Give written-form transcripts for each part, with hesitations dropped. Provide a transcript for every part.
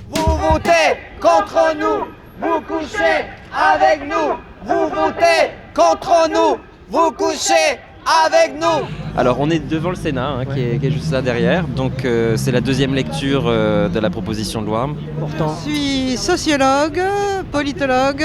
Vous votez contre nous, vous couchez avec nous. Vous votez contre nous, vous couchez avec nous. Alors on est devant le Sénat qui est juste là derrière, donc c'est la deuxième lecture de la proposition de loi. Je suis sociologue, politologue,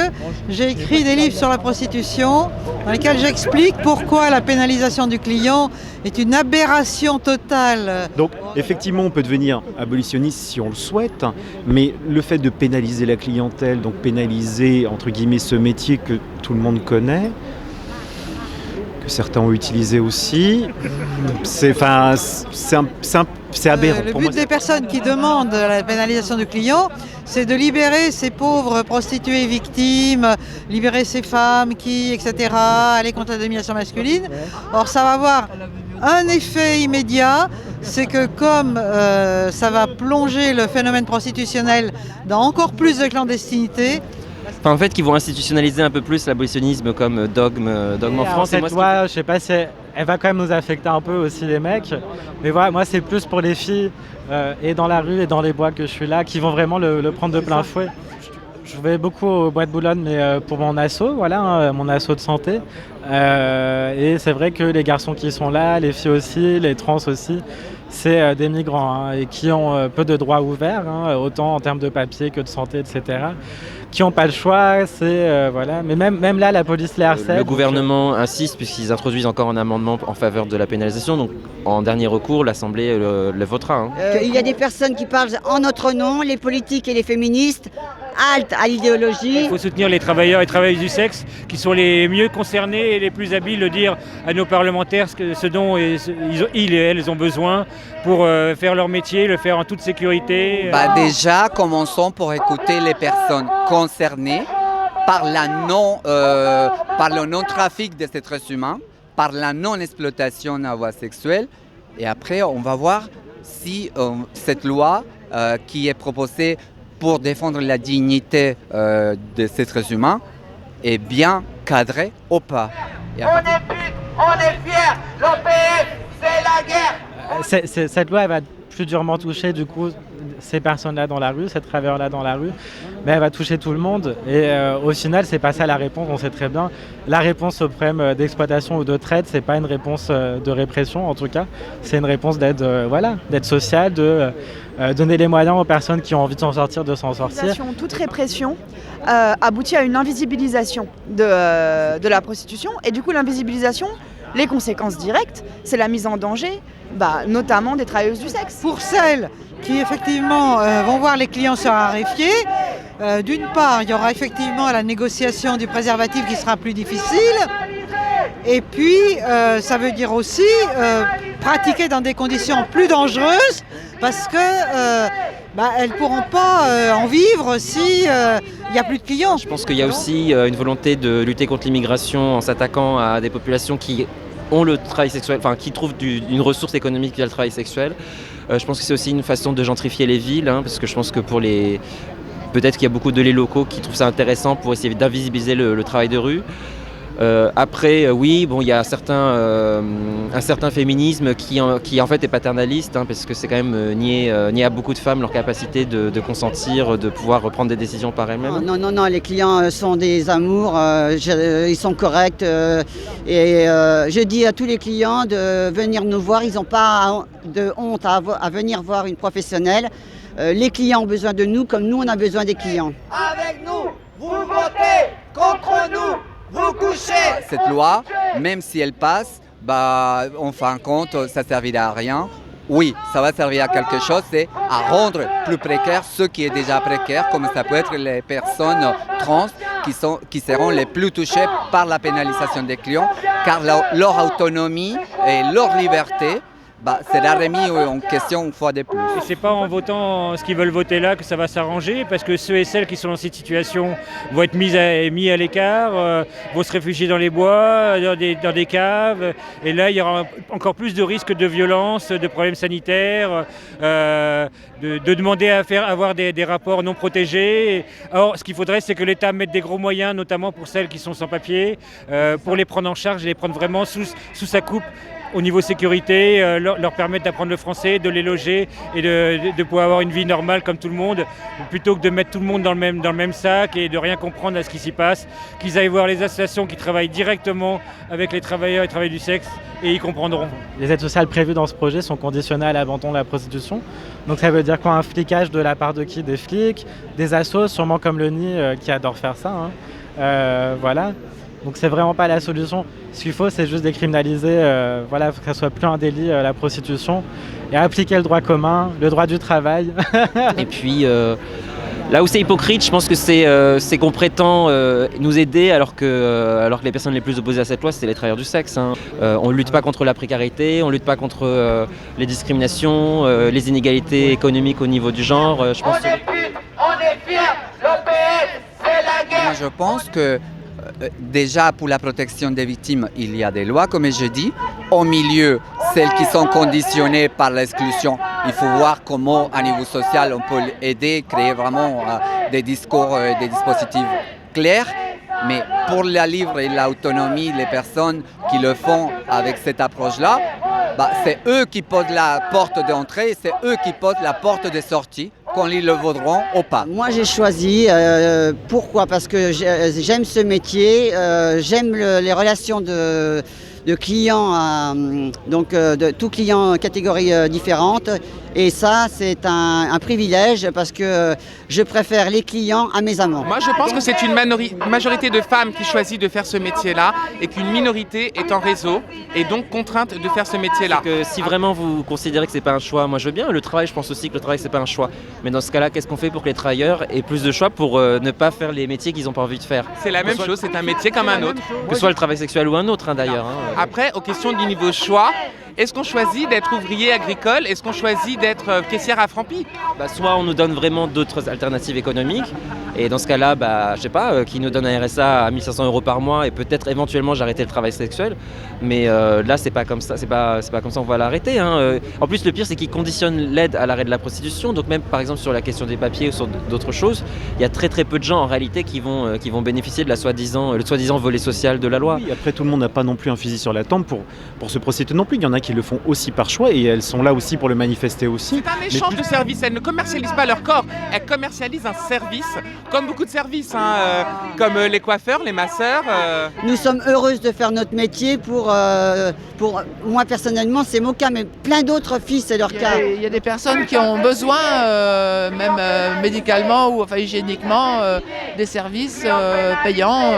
j'ai écrit des livres sur la prostitution dans lesquels j'explique pourquoi la pénalisation du client est une aberration totale. Donc effectivement on peut devenir abolitionniste si on le souhaite, mais le fait de pénaliser la clientèle, donc pénaliser entre guillemets ce métier que tout le monde connaît, que certains ont utilisé aussi, c'est aberrant. Le but des personnes qui demandent la pénalisation du client, c'est de libérer ces pauvres prostituées victimes, libérer ces femmes qui, etc., aller contre la domination masculine. Or, ça va avoir un effet immédiat, c'est que comme ça va plonger le phénomène prostitutionnel dans encore plus de clandestinité, En fait, qui vont institutionnaliser un peu plus l'abolitionnisme comme dogme en France. Cette loi, je sais pas si elle va quand même nous affecter un peu aussi les mecs. Mais voilà, moi c'est plus pour les filles et dans la rue et dans les bois que je suis là, qui vont vraiment le prendre de plein fouet. Je vais beaucoup au Bois de Boulogne, mais pour mon asso, mon asso de santé. Et c'est vrai que les garçons qui sont là, les filles aussi, les trans aussi, c'est des migrants et qui ont peu de droits ouverts, autant en termes de papier que de santé, etc. Qui n'ont pas le choix, Mais même là, la police les harcèle. Le gouvernement insiste puisqu'ils introduisent encore un amendement en faveur de la pénalisation. Donc, en dernier recours, l'Assemblée le votera. Il y a des personnes qui parlent en notre nom, les politiques et les féministes, halte à l'idéologie. Il faut soutenir les travailleurs et travailleuses du sexe qui sont les mieux concernés et les plus habiles de dire à nos parlementaires ce dont ils et elles ont besoin pour faire leur métier, le faire en toute sécurité. Déjà, commençons pour écouter les personnes concernées par le non-trafic des êtres humains, par la non-exploitation à voie sexuelle. Et après, on va voir si cette loi qui est proposée pour défendre la dignité des êtres humains est bien cadrée ou pas. On est pute, on est fiers, l'OPF, c'est la guerre. Cette loi, elle va plus durement toucher du coup ces personnes-là dans la rue, ces travailleurs-là dans la rue, mais elle va toucher tout le monde. Et au final, c'est pas ça la réponse, on sait très bien. La réponse au problème d'exploitation ou de traite, c'est pas une réponse de répression en tout cas, c'est une réponse d'aide sociale, de donner les moyens aux personnes qui ont envie de s'en sortir, de s'en sortir. Toute répression aboutit à une invisibilisation de la prostitution, et du coup l'invisibilisation, les conséquences directes, c'est la mise en danger, notamment des travailleuses du sexe. pour celles qui effectivement vont voir les clients se raréfier, d'une part, il y aura effectivement la négociation du préservatif qui sera plus difficile, et puis ça veut dire aussi pratiquer dans des conditions plus dangereuses, parce que elles ne pourront pas en vivre si il n'y a plus de clients. Je pense qu'il y a aussi une volonté de lutter contre l'immigration en s'attaquant à des populations qui ont le travail sexuel, qui trouvent une ressource économique via le travail sexuel. Je pense que c'est aussi une façon de gentrifier les villes, parce que je pense que peut-être qu'il y a beaucoup de les locaux qui trouvent ça intéressant pour essayer d'invisibiliser le travail de rue. Après, il y a un certain féminisme qui en fait est paternaliste, parce que c'est quand même nier à beaucoup de femmes leur capacité de consentir, de pouvoir prendre des décisions par elles-mêmes. Non, les clients sont des amours, ils sont corrects. Et je dis à tous les clients de venir nous voir, ils n'ont pas de honte à venir voir une professionnelle. Les clients ont besoin de nous comme nous on a besoin des clients. Avec nous, vous votez contre nous. Vous couchez. Cette loi, même si elle passe, en fin de compte, ça ne servira à rien. Oui, ça va servir à quelque chose, c'est à rendre plus précaire ce qui est déjà précaire, comme ça peut être les personnes trans qui seront les plus touchées par la pénalisation des clients, car leur autonomie et leur liberté sera remis en question une fois de plus. Et c'est pas en votant ce qu'ils veulent voter là que ça va s'arranger, parce que ceux et celles qui sont dans cette situation vont être mis à l'écart, vont se réfugier dans les bois, dans des caves, et là il y aura encore plus de risques de violence, de problèmes sanitaires, de demander à avoir des rapports non protégés. Or, ce qu'il faudrait, c'est que l'État mette des gros moyens, notamment pour celles qui sont sans papier, pour les prendre en charge et les prendre vraiment sous sa coupe. au niveau sécurité, leur permettre d'apprendre le français, de les loger et de pouvoir avoir une vie normale comme tout le monde, plutôt que de mettre tout le monde dans le même sac et de rien comprendre à ce qui s'y passe, qu'ils aillent voir les associations qui travaillent directement avec les travailleurs et travailleurs du sexe et ils comprendront. Les aides sociales prévues dans ce projet sont conditionnées à l'abandon de la prostitution. Donc ça veut dire quoi? Un flicage de la part de qui? Des flics, des assos, sûrement comme le NI qui adore faire ça. Voilà. Donc c'est vraiment pas la solution. Ce qu'il faut, c'est juste décriminaliser, voilà, que ça soit plus un délit la prostitution et appliquer le droit commun, le droit du travail. Et puis là où c'est hypocrite, je pense que c'est qu'on prétend nous aider alors que les personnes les plus opposées à cette loi, c'est les travailleurs du sexe. On ne lutte pas contre la précarité, on ne lutte pas contre les discriminations, les inégalités économiques au niveau du genre. Je pense Moi, je pense que déjà pour la protection des victimes, il y a des lois, comme je dis. Au milieu, celles qui sont conditionnées par l'exclusion, il faut voir comment, à niveau social, on peut aider, créer vraiment des discours, des dispositifs clairs. Mais pour la libre et l'autonomie, les personnes qui le font avec cette approche-là, c'est eux qui posent la porte d'entrée et c'est eux qui posent la porte de sortie, qu'on ils le voudront ou pas. Moi j'ai choisi, pourquoi? Parce que j'aime ce métier, j'aime les relations de clients, donc de tous clients catégories différentes. Et ça, c'est un privilège parce que je préfère les clients à mes amants. Moi, je pense que c'est une majorité de femmes qui choisit de faire ce métier-là et qu'une minorité est en réseau et donc contrainte de faire ce métier-là. Que si vraiment vous considérez que c'est pas un choix, moi je veux bien. Le travail, je pense aussi que le travail, c'est pas un choix. Mais dans ce cas-là, qu'est-ce qu'on fait pour que les travailleurs aient plus de choix pour ne pas faire les métiers qu'ils n'ont pas envie de faire? C'est la même chose, c'est un métier comme un autre. Que ce soit le travail sexuel ou un autre, d'ailleurs. Après, aux questions du niveau choix, est-ce qu'on choisit d'être ouvrier agricole? Est-ce qu'on choisit d'être caissière à Frampy? Soit on nous donne vraiment d'autres alternatives économiques, et dans ce cas-là, je sais pas, qui nous donne un RSA à 1 500 € par mois, et peut-être éventuellement j'arrêtais le travail sexuel. Mais là, c'est pas comme ça, c'est pas comme ça qu'on va l'arrêter. En plus, le pire, c'est qu'ils conditionnent l'aide à l'arrêt de la prostitution. Donc même, par exemple, sur la question des papiers ou sur d'autres choses, il y a très très peu de gens en réalité qui vont bénéficier de le soi-disant volet social de la loi. Oui, après, tout le monde n'a pas non plus un fusil sur la tempe pour se prostituer non plus. Il y en a qui le font aussi par choix et elles sont là aussi pour le manifester aussi. C'est un échange de services, elles ne commercialisent pas leur corps, elles commercialisent un service, comme beaucoup de services, comme les coiffeurs, les masseurs. Nous sommes heureuses de faire notre métier pour moi personnellement, c'est mon cas, mais plein d'autres filles, c'est leur cas. Il y a des personnes qui ont besoin, même médicalement ou hygiéniquement, des services payants,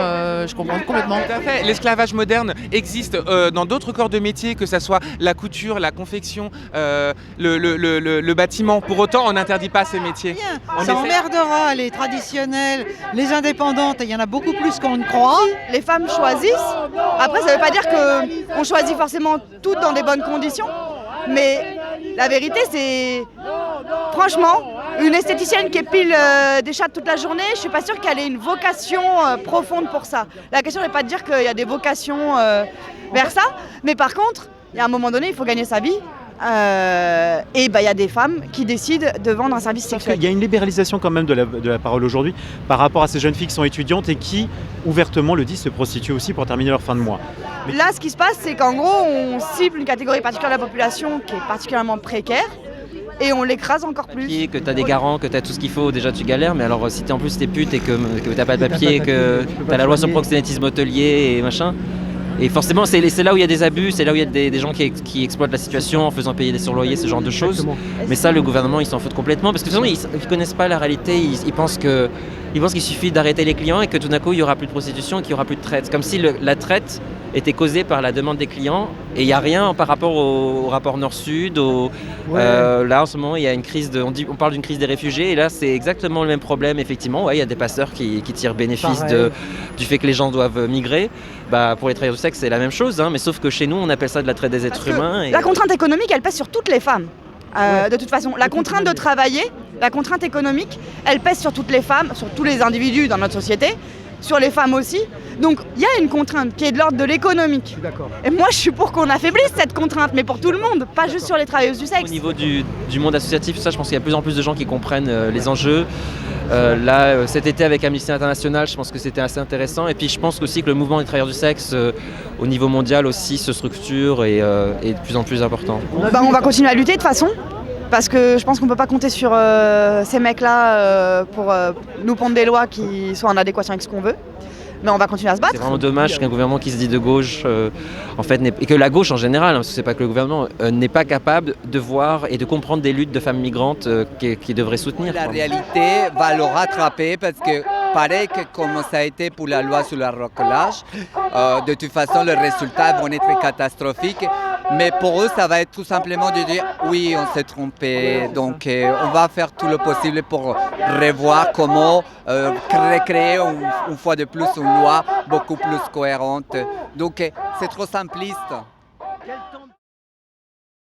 je comprends complètement. Tout à fait. L'esclavage moderne existe dans d'autres corps de métier, que ce soit la couture, la confection, le bâtiment. Pour autant, on n'interdit pas ces métiers. Ça emmerdera les traditionnels, les indépendantes, il y en a beaucoup plus qu'on ne croit. Les femmes choisissent. Après, ça ne veut pas dire qu'on choisit forcément toutes dans des bonnes conditions. Mais la vérité, c'est... Franchement, une esthéticienne qui épile des chattes toute la journée, je ne suis pas sûre qu'elle ait une vocation profonde pour ça. La question n'est pas de dire qu'il y a des vocations vers ça. Mais par contre, à un moment donné, il faut gagner sa vie. Et il y a des femmes qui décident de vendre un service sexuel. Il y a une libéralisation quand même de la parole aujourd'hui par rapport à ces jeunes filles qui sont étudiantes et qui ouvertement le disent, se prostituent aussi pour terminer leur fin de mois. Là, ce qui se passe, c'est qu'en gros, on cible une catégorie particulière de la population qui est particulièrement précaire et on l'écrase encore plus. Que tu as des garants, que tu as tout ce qu'il faut, déjà tu galères, mais alors si en plus t'es pute et que tu n'as pas de papier, que tu as la loi sur le proxénétisme hôtelier et machin. Et forcément, c'est là où il y a des abus, c'est là où il y a des gens qui exploitent la situation en faisant payer des surloyers, ce genre de choses. Exactement. Mais ça, le gouvernement, ils s'en foutent complètement parce que de toute façon, ils ne connaissent pas la réalité. Ils pensent qu'il suffit d'arrêter les clients et que tout d'un coup, il n'y aura plus de prostitution et qu'il n'y aura plus de traite. Comme si la traite était causée par la demande des clients et il n'y a rien par rapport au rapport Nord-Sud. Là, en ce moment, il y a une crise on parle d'une crise des réfugiés et là, c'est exactement le même problème. Effectivement, il y a des passeurs qui tirent bénéfice du fait que les gens doivent migrer. Pour les travailleurs du sexe, c'est la même chose, mais sauf que chez nous, on appelle ça de la traite des êtres humains. La contrainte économique, elle pèse sur toutes les femmes. De toute façon, la contrainte de travailler, la contrainte économique, elle pèse sur toutes les femmes, sur tous les individus dans notre société, sur les femmes aussi. Donc il y a une contrainte qui est de l'ordre de l'économique. D'accord. Et moi je suis pour qu'on affaiblisse cette contrainte, mais pour tout le monde, pas juste sur les travailleuses du sexe. Au niveau du monde associatif, ça, je pense qu'il y a de plus en plus de gens qui comprennent les enjeux. Là, cet été avec Amnesty International, je pense que c'était assez intéressant. Et puis je pense aussi que le mouvement des travailleurs du sexe au niveau mondial aussi se structure et est de plus en plus important. On va continuer à lutter de toute façon. Parce que je pense qu'on ne peut pas compter sur ces mecs-là pour nous pondre des lois qui soient en adéquation avec ce qu'on veut. Mais on va continuer à se battre. C'est vraiment dommage qu'un gouvernement qui se dit de gauche, en fait, et que la gauche en général, parce que c'est pas que le gouvernement, n'est pas capable de voir et de comprendre des luttes de femmes migrantes qui devraient soutenir. La réalité va le rattraper parce que pareil que comme ça a été pour la loi sur le racolage, de toute façon les résultats vont être catastrophiques. Mais pour eux, ça va être tout simplement de dire oui, on s'est trompé. Donc on va faire tout le possible pour revoir comment créer une fois de plus une loi beaucoup plus cohérente. Donc c'est trop simpliste. Quel temps